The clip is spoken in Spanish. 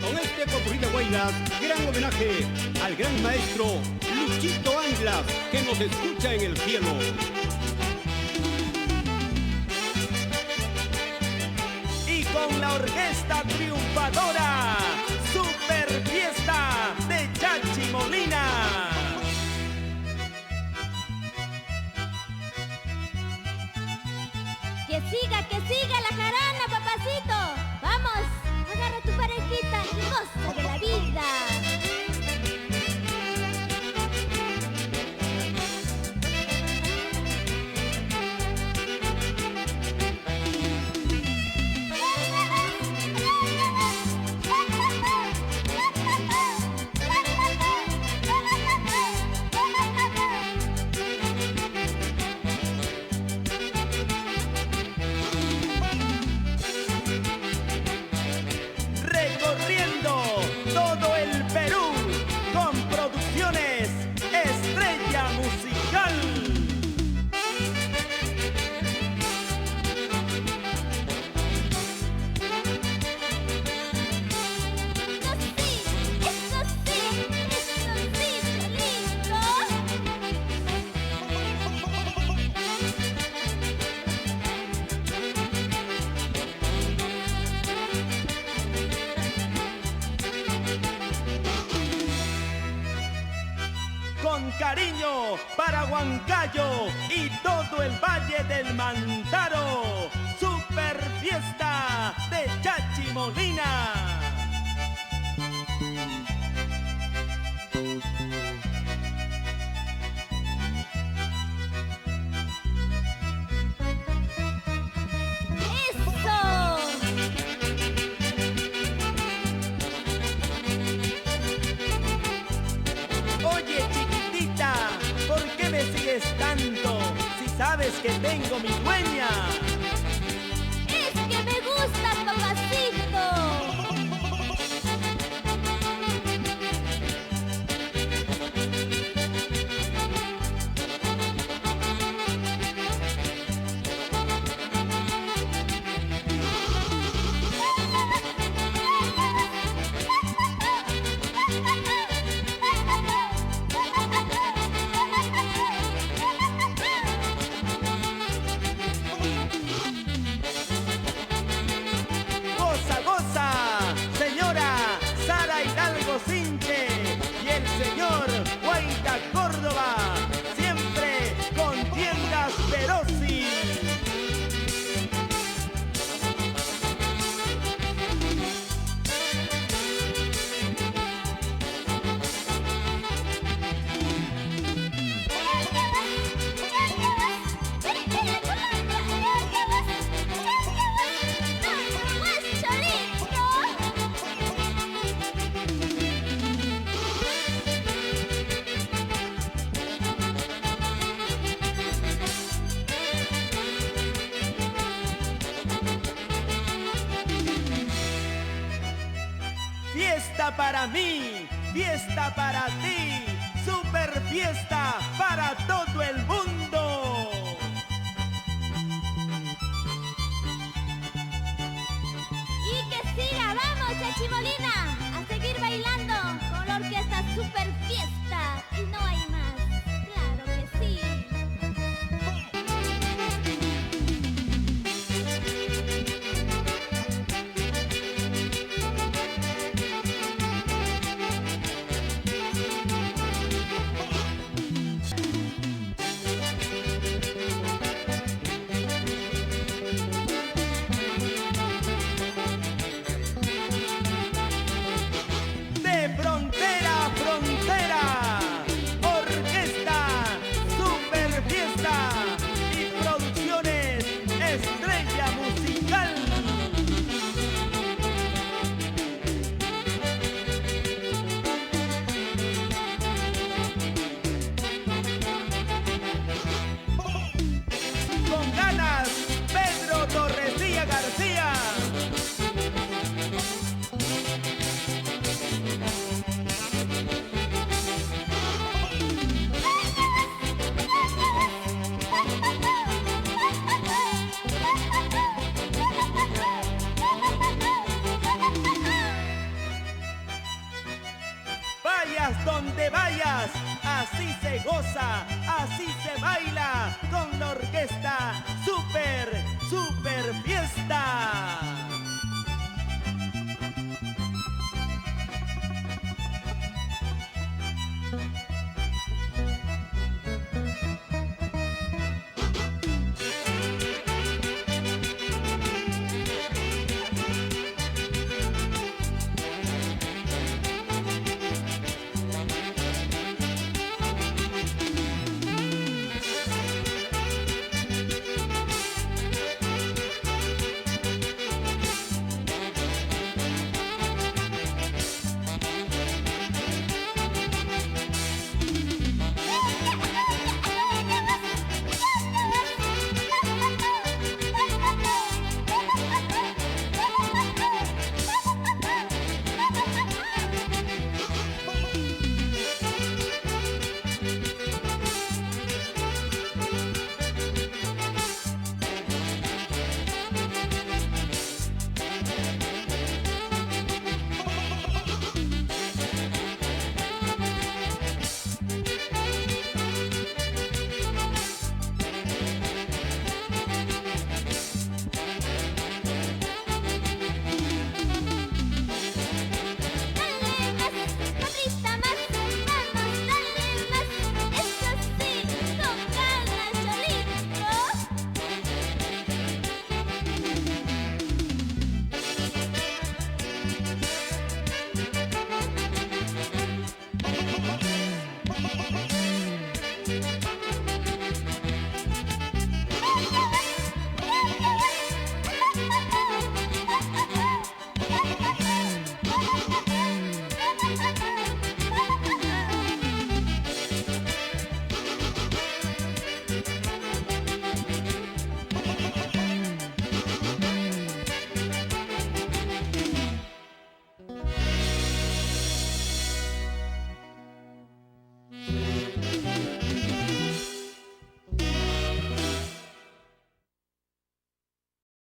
Con este popurrí de Huaylas, gran homenaje al gran maestro Luchito Anglas, que nos escucha en el cielo. Y con la orquesta triunfadora, Super Fiesta de Chachi Molina. Que siga la jarana, papacito. Vamos, agarra tu parejita y goza de la vida. Recorriendo todo el Perú con producciones Estrella Musical. Eso sí, lindo. Con cariño para Huancayo y todo el Valle del Mantaro. Super Fiesta de Chachi Molina. Eso. Oye chiquitita, ¿por qué me sigues tanto si sabes que tengo mi dueña? Es que me gusta, papacito. Goza, goza, señora Sara Hidalgo Sinche y el señor Guaita Córdoba, siempre con tiendas Perosi. Fiesta para mí, fiesta para ti, super fiesta para todo el mundo. Y que siga, vamos, Chachi Molina, a seguir bailando con la orquesta Super Fiesta. Y no hay más, claro que sí. vayas donde vayas, así se goza, así se baila con la orquesta Super